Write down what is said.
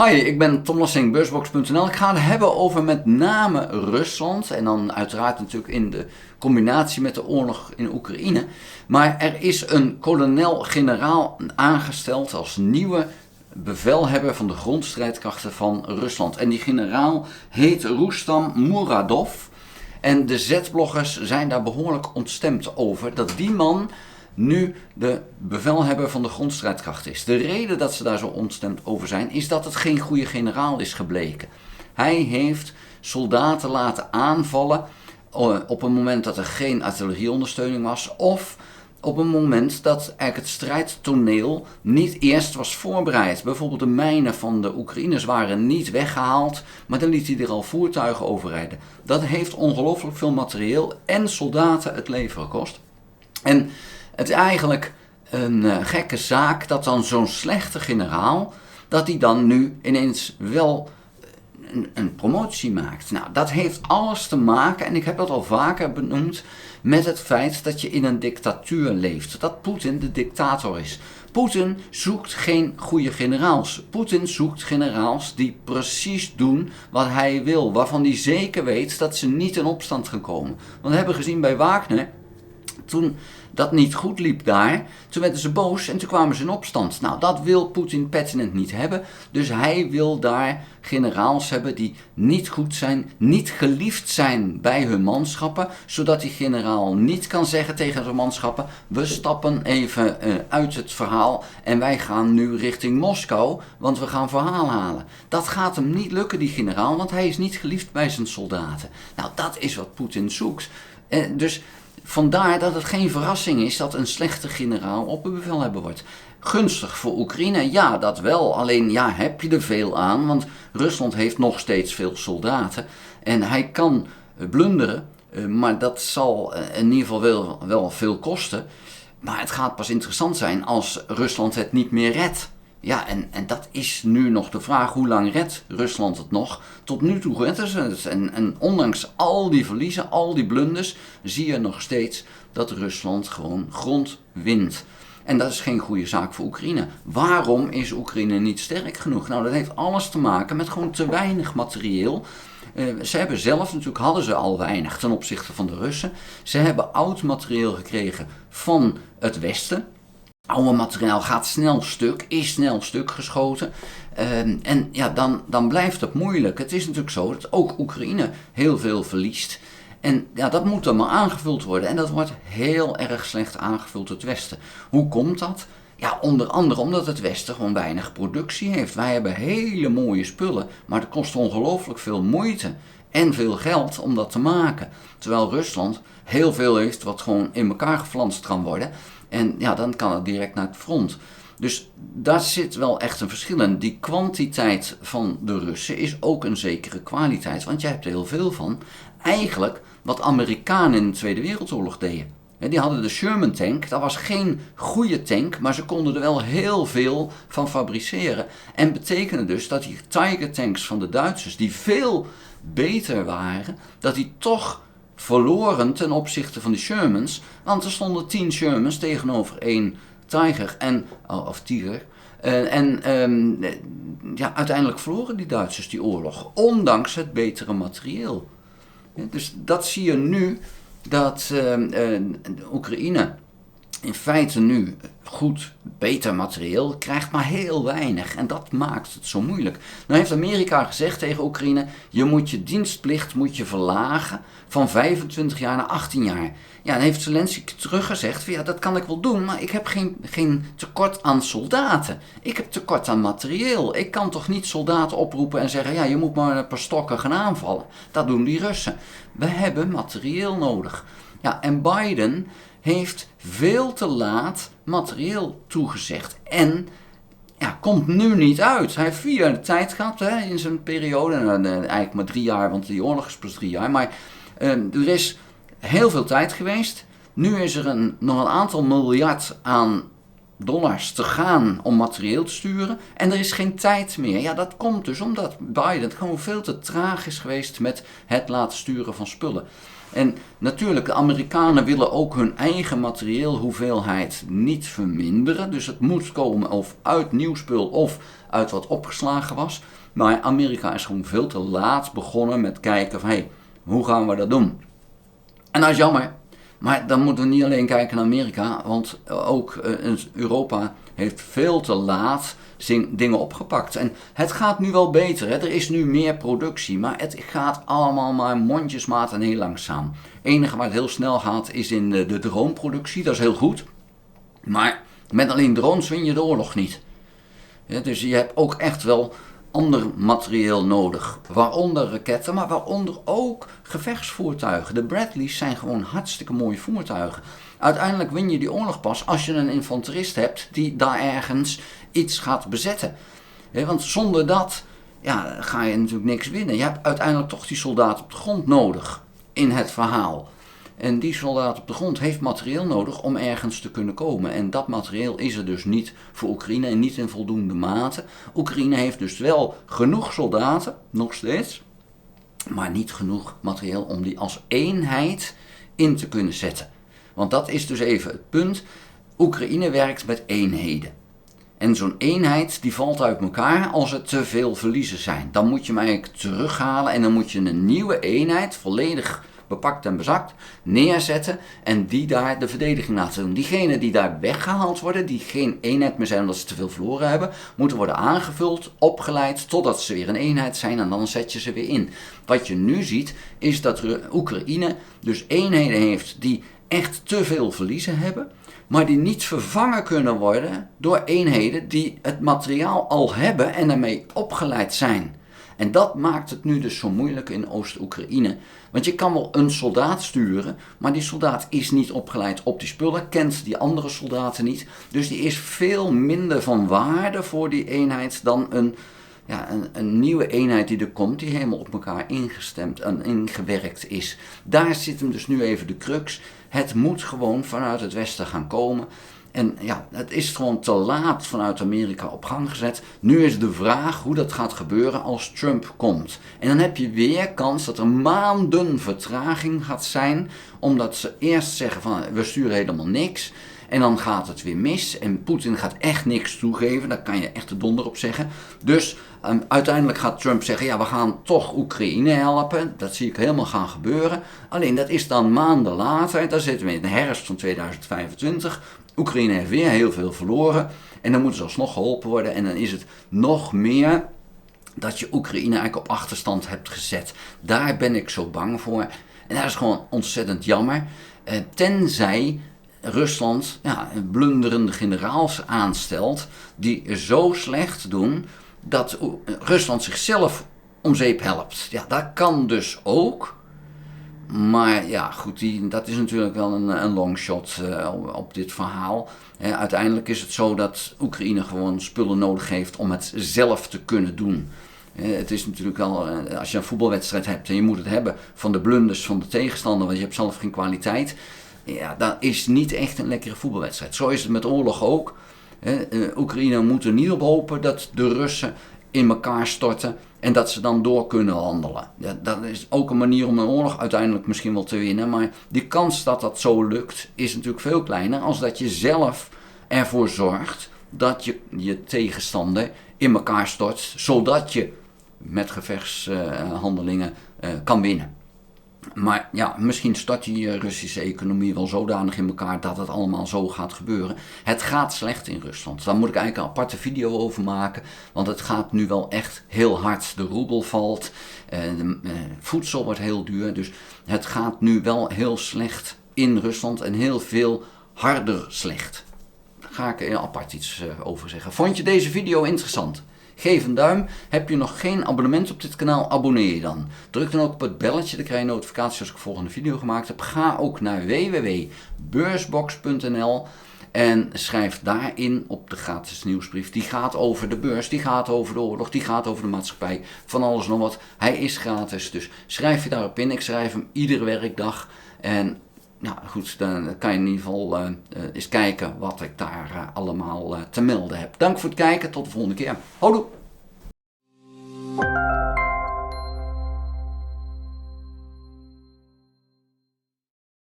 Hi, ik ben Tom Lassing, beursbox.nl. Ik ga het hebben over met name Rusland en dan uiteraard natuurlijk in de combinatie met de oorlog in Oekraïne. Maar er is een kolonel-generaal aangesteld als nieuwe bevelhebber van de grondstrijdkrachten van Rusland. En die generaal heet Rustam Muradov. En de Z-bloggers zijn daar behoorlijk ontstemd over dat die man nu de bevelhebber van de grondstrijdkracht is. De reden dat ze daar zo ontstemd over zijn, is dat het geen goede generaal is gebleken. Hij heeft soldaten laten aanvallen op een moment dat er geen artillerieondersteuning was, of op een moment dat eigenlijk het strijdtoneel niet eerst was voorbereid. Bijvoorbeeld de mijnen van de Oekraïners waren niet weggehaald, maar dan liet hij er al voertuigen over rijden. Dat heeft ongelooflijk veel materieel en soldaten het leven gekost. En het is eigenlijk een gekke zaak dat dan zo'n slechte generaal, dat hij dan nu ineens wel een promotie maakt. Nou, dat heeft alles te maken, en ik heb dat al vaker benoemd, met het feit dat je in een dictatuur leeft. Dat Poetin de dictator is. Poetin zoekt geen goede generaals. Poetin zoekt generaals die precies doen wat hij wil, waarvan hij zeker weet dat ze niet in opstand gaan komen. Want we hebben gezien bij Wagner, toen dat niet goed liep daar, toen werden ze boos en toen kwamen ze in opstand. Nou, dat wil Poetin pertinent niet hebben. Dus hij wil daar generaals hebben die niet goed zijn, niet geliefd zijn bij hun manschappen, zodat die generaal niet kan zeggen tegen zijn manschappen: we stappen even uit het verhaal en wij gaan nu richting Moskou, want we gaan verhaal halen. Dat gaat hem niet lukken, die generaal, want hij is niet geliefd bij zijn soldaten. Nou, dat is wat Poetin zoekt. Dus vandaar dat het geen verrassing is dat een slechte generaal opperbevelhebber wordt. Gunstig voor Oekraïne, ja, dat wel. Alleen, ja, heb je er veel aan, want Rusland heeft nog steeds veel soldaten. En hij kan blunderen, maar dat zal in ieder geval wel veel kosten. Maar het gaat pas interessant zijn als Rusland het niet meer redt. Ja, en dat is nu nog de vraag: hoe lang redt Rusland het nog? Tot nu toe redden ze het. En ondanks al die verliezen, al die blunders, zie je nog steeds dat Rusland gewoon grond wint. En dat is geen goede zaak voor Oekraïne. Waarom is Oekraïne niet sterk genoeg? Nou, dat heeft alles te maken met gewoon te weinig materieel. Ze hebben zelf, natuurlijk hadden ze al weinig ten opzichte van de Russen. Ze hebben oud materieel gekregen van het Westen. Oude materiaal gaat snel stuk, is snel stuk geschoten. En ja, dan blijft het moeilijk. Het is natuurlijk zo dat ook Oekraïne heel veel verliest. En ja, dat moet dan maar aangevuld worden. En dat wordt heel erg slecht aangevuld door het Westen. Hoe komt dat? Ja, onder andere omdat het Westen gewoon weinig productie heeft. Wij hebben hele mooie spullen, maar het kost ongelooflijk veel moeite en veel geld om dat te maken. Terwijl Rusland heel veel heeft wat gewoon in elkaar geflanst kan worden. En ja, dan kan het direct naar het front. Dus daar zit wel echt een verschil in. Die kwantiteit van de Russen is ook een zekere kwaliteit, want je hebt er heel veel van. Eigenlijk wat Amerikanen in de Tweede Wereldoorlog deden. Die hadden de Sherman tank, dat was geen goede tank, maar ze konden er wel heel veel van fabriceren. En betekende dus dat die Tiger tanks van de Duitsers, die veel beter waren, dat die toch verloren ten opzichte van de Shermans, want er stonden 10 Shermans tegenover 1 Tiger of Tiger. Ja, uiteindelijk verloren die Duitsers die oorlog, ondanks het betere materieel. Dus dat zie je nu, dat Oekraïne in feite nu goed, beter materieel krijgt, maar heel weinig. En dat maakt het zo moeilijk. Nou heeft Amerika gezegd tegen Oekraïne: je moet je dienstplicht verlagen van 25 jaar naar 18 jaar. Ja, dan heeft Zelensky teruggezegd: ja, dat kan ik wel doen, maar ik heb geen tekort aan soldaten. Ik heb tekort aan materieel. Ik kan toch niet soldaten oproepen en zeggen: ja, je moet maar een paar stokken gaan aanvallen. Dat doen die Russen. We hebben materieel nodig. Ja, en Biden heeft veel te laat materieel toegezegd. En ja, komt nu niet uit. Hij heeft 4 jaar de tijd gehad in zijn periode. Eigenlijk maar 3 jaar, want die oorlog is plus 3 jaar. Maar er is heel veel tijd geweest. Nu is er nog een aantal miljard aan dollars te gaan om materieel te sturen. En er is geen tijd meer. Ja, dat komt dus omdat Biden gewoon veel te traag is geweest met het laten sturen van spullen. En natuurlijk, de Amerikanen willen ook hun eigen materieel hoeveelheid niet verminderen. Dus het moet komen of uit nieuw spul of uit wat opgeslagen was. Maar Amerika is gewoon veel te laat begonnen met kijken van hoe gaan we dat doen? En dat is jammer. Maar dan moeten we niet alleen kijken naar Amerika, want ook Europa heeft veel te laat dingen opgepakt. En het gaat nu wel beter, hè? Er is nu meer productie, maar het gaat allemaal maar mondjesmaat en heel langzaam. Het enige waar het heel snel gaat is in de droneproductie, dat is heel goed. Maar met alleen drones win je de oorlog niet. Ja, dus je hebt ook echt wel ander materieel nodig. Waaronder raketten, maar waaronder ook gevechtsvoertuigen. De Bradleys zijn gewoon hartstikke mooie voertuigen. Uiteindelijk win je die oorlog pas als je een infanterist hebt die daar ergens iets gaat bezetten. Ja, want zonder dat ga je natuurlijk niks winnen. Je hebt uiteindelijk toch die soldaat op de grond nodig in het verhaal. En die soldaat op de grond heeft materieel nodig om ergens te kunnen komen. En dat materieel is er dus niet voor Oekraïne en niet in voldoende mate. Oekraïne heeft dus wel genoeg soldaten, nog steeds, maar niet genoeg materieel om die als eenheid in te kunnen zetten. Want dat is dus even het punt. Oekraïne werkt met eenheden. En zo'n eenheid die valt uit elkaar als er te veel verliezen zijn. Dan moet je hem eigenlijk terughalen en dan moet je een nieuwe eenheid volledig bepakt en bezakt, neerzetten en die daar de verdediging laten doen. Diegenen die daar weggehaald worden, die geen eenheid meer zijn omdat ze te veel verloren hebben, moeten worden aangevuld, opgeleid, totdat ze weer een eenheid zijn en dan zet je ze weer in. Wat je nu ziet, is dat Oekraïne dus eenheden heeft die echt te veel verliezen hebben, maar die niet vervangen kunnen worden door eenheden die het materiaal al hebben en ermee opgeleid zijn. En dat maakt het nu dus zo moeilijk in Oost-Oekraïne. Want je kan wel een soldaat sturen, maar die soldaat is niet opgeleid op die spullen, kent die andere soldaten niet. Dus die is veel minder van waarde voor die eenheid dan een nieuwe eenheid die er komt, die helemaal op elkaar ingestemd en ingewerkt is. Daar zit hem dus nu even de crux. Het moet gewoon vanuit het Westen gaan komen. En het is gewoon te laat vanuit Amerika op gang gezet. Nu is de vraag hoe dat gaat gebeuren als Trump komt. En dan heb je weer kans dat er maanden vertraging gaat zijn. Omdat ze eerst zeggen van we sturen helemaal niks. En dan gaat het weer mis. En Poetin gaat echt niks toegeven. Daar kan je echt de donder op zeggen. Dus uiteindelijk gaat Trump zeggen we gaan toch Oekraïne helpen. Dat zie ik helemaal gaan gebeuren. Alleen dat is dan maanden later. Dan zitten we in de herfst van 2025. Oekraïne heeft weer heel veel verloren en dan moeten ze alsnog geholpen worden en dan is het nog meer dat je Oekraïne eigenlijk op achterstand hebt gezet. Daar ben ik zo bang voor en dat is gewoon ontzettend jammer. Tenzij Rusland blunderende generaals aanstelt die zo slecht doen dat Rusland zichzelf om zeep helpt. Ja, dat kan dus ook. Maar goed, dat is natuurlijk wel een long shot op dit verhaal. Uiteindelijk is het zo dat Oekraïne gewoon spullen nodig heeft om het zelf te kunnen doen. Het is natuurlijk wel, als je een voetbalwedstrijd hebt en je moet het hebben van de blunders van de tegenstander, want je hebt zelf geen kwaliteit. Ja, dat is niet echt een lekkere voetbalwedstrijd. Zo is het met oorlog ook. Oekraïne moet er niet op hopen dat de Russen in elkaar storten en dat ze dan door kunnen handelen. Ja, dat is ook een manier om een oorlog uiteindelijk misschien wel te winnen, maar die kans dat dat zo lukt is natuurlijk veel kleiner als dat je zelf ervoor zorgt dat je tegenstander in elkaar stort, zodat je met gevechtshandelingen kan winnen. Maar misschien stort die Russische economie wel zodanig in elkaar dat het allemaal zo gaat gebeuren. Het gaat slecht in Rusland. Daar moet ik eigenlijk een aparte video over maken. Want het gaat nu wel echt heel hard. De roebel valt. Voedsel wordt heel duur. Dus het gaat nu wel heel slecht in Rusland. En heel veel harder slecht. Daar ga ik apart iets over zeggen. Vond je deze video interessant? Geef een duim. Heb je nog geen abonnement op dit kanaal, abonneer je dan. Druk dan ook op het belletje, dan krijg je notificaties als ik een volgende video gemaakt heb. Ga ook naar www.beursbox.nl en schrijf daarin op de gratis nieuwsbrief. Die gaat over de beurs, die gaat over de oorlog, die gaat over de maatschappij, van alles nog wat. Hij is gratis, dus schrijf je daarop in. Ik schrijf hem iedere werkdag en goed, dan kan je in ieder geval eens kijken wat ik daar allemaal te melden heb. Dank voor het kijken, tot de volgende keer. Houdoe!